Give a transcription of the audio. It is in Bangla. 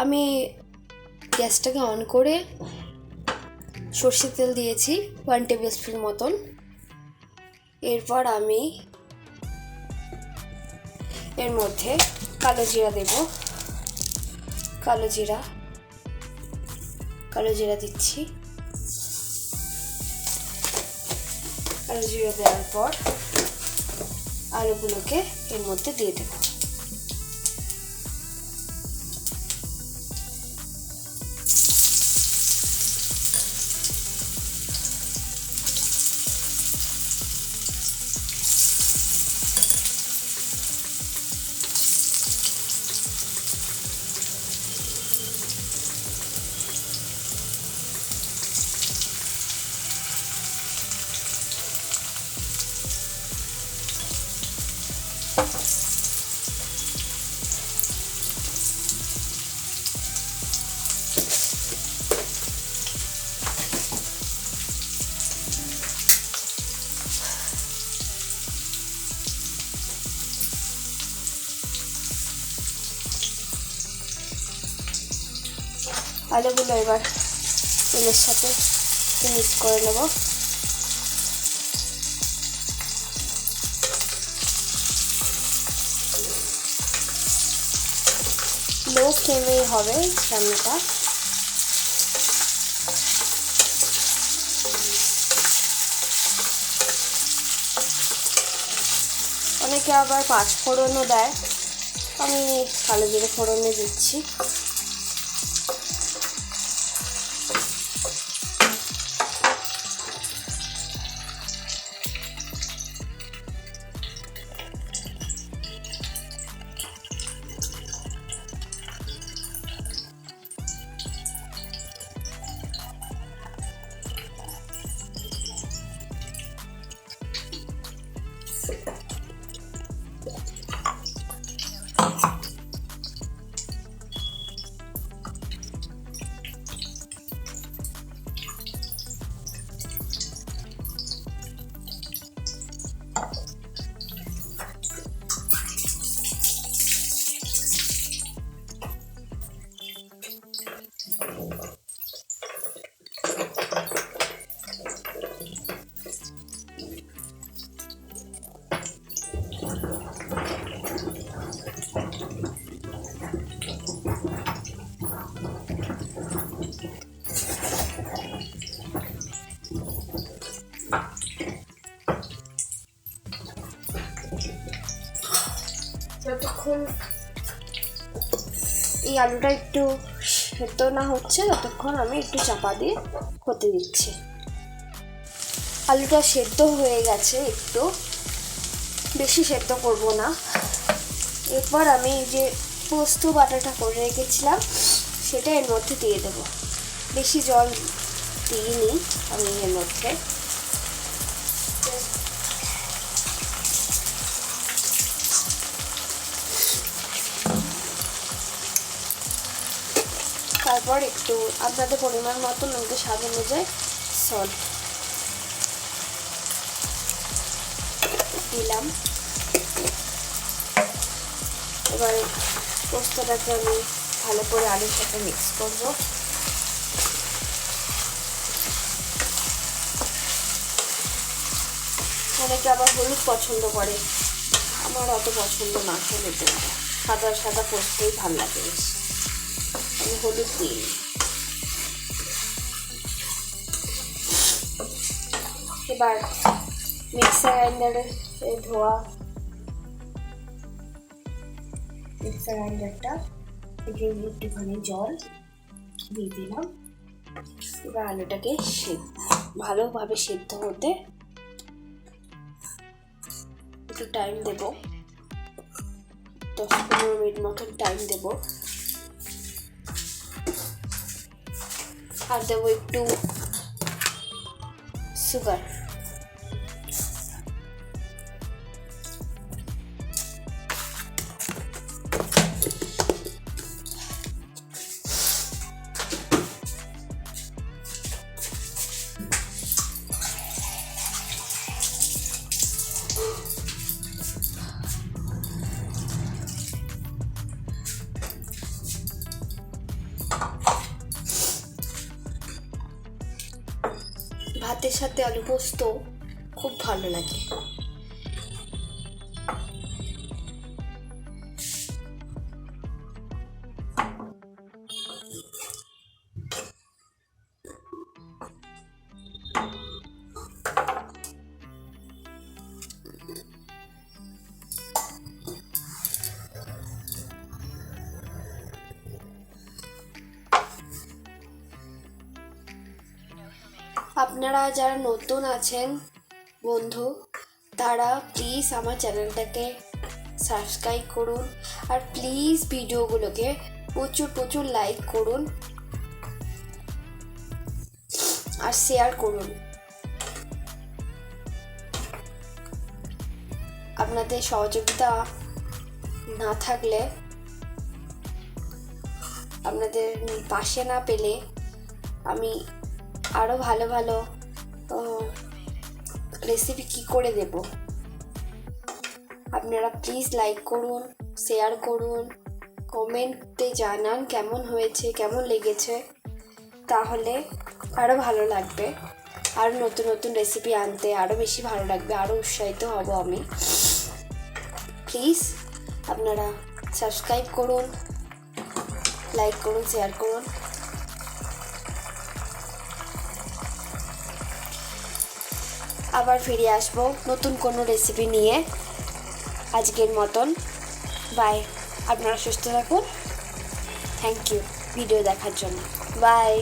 আমি গ্যাসটাকে অন করে সর্ষের তেল দিয়েছি 1 টেবিল স্পুন মতন। এরপর আমি এর মধ্যে কালো জিরা দেব। কালো জিরা দিচ্ছি। কালো জিরা দেওয়ার পর আলুগুলোকে এর মধ্যে দিয়ে দেব। আলুগুলো এবার তেলের সাথে মিক্স করে নেব। লো ফ্লেমেই হবে রান্নাটা। অনেকে আবার 5 ফোড়নও দেয়, আমি কালো জিরে ফোড়নে দিচ্ছি। যতক্ষণ এই আলুটা একটু সেদ্ধ না হচ্ছে ততক্ষণ আমি একটু চাপা দিয়ে হতে দিচ্ছি। আলুটা সেদ্ধ হয়ে গেছে, একটু বেশি সেদ্ধ করব না। এরপর আমি যে পোস্ত বাটাটা করে রেখেছিলাম সেটা এর মধ্যে দিয়ে দেব। বেশি জল দিইনি আমি এর মধ্যে। তারপর একটু আপনাদের পরিমাণ মতো লঙ্কা স্বাদ অনুযায়ী সল্ট দিলাম। এবার পোস্তটাকে আমি ভালো করে আলুর সাথে মিক্স করব। অনেকে আবার হলুদ পছন্দ করে, আমার অত পছন্দ না। সাদা সাদা পোস্তই ভালো লাগে বেশি, আমি হলুদ দিই। এবার মিক্সার গ্রাইন্ডারে ধোয়া মিক্সার গ্রাইন্ডারটা থেকে একটুখানি জল দিয়ে দিলাম। এবার আলুটাকে ভালোভাবে সেদ্ধ হতে একটু টাইম দেব, 10-15 মিনিট মতন টাইম দেব। আর দেবো একটু সুগার। ভাতের সাথে আলু পোস্ত খুব ভালো লাগে। আপনারা যারা নতুন আছেন বন্ধু, তারা প্লিজ আমার চ্যানেলটাকে সাবস্ক্রাইব করুন, আর প্লিজ ভিডিওগুলোকে প্রচুর প্রচুর লাইক করুন আর শেয়ার করুন। আপনাদের সহযোগিতা না থাকলে, আপনাদের পাশে না পেলে আমি আরও ভালো ভালো রেসিপি কী করে দেব। আপনারা প্লিজ লাইক করুন, শেয়ার করুন, কমেন্টে জানান কেমন হয়েছে, কেমন লেগেছে, তাহলে আরও ভালো লাগবে। আরও নতুন নতুন রেসিপি আনতে আরও বেশি ভালো লাগবে, আরও উৎসাহিত হব আমি। প্লিজ আপনারা সাবস্ক্রাইব করুন, লাইক করুন, শেয়ার করুন। আবার ফিরে আসবো নতুন কোনো রেসিপি নিয়ে। আজকের মতন বাই। আপনারা সুস্থ থাকুন। থ্যাংক ইউ ভিডিও দেখার জন্য। বাই।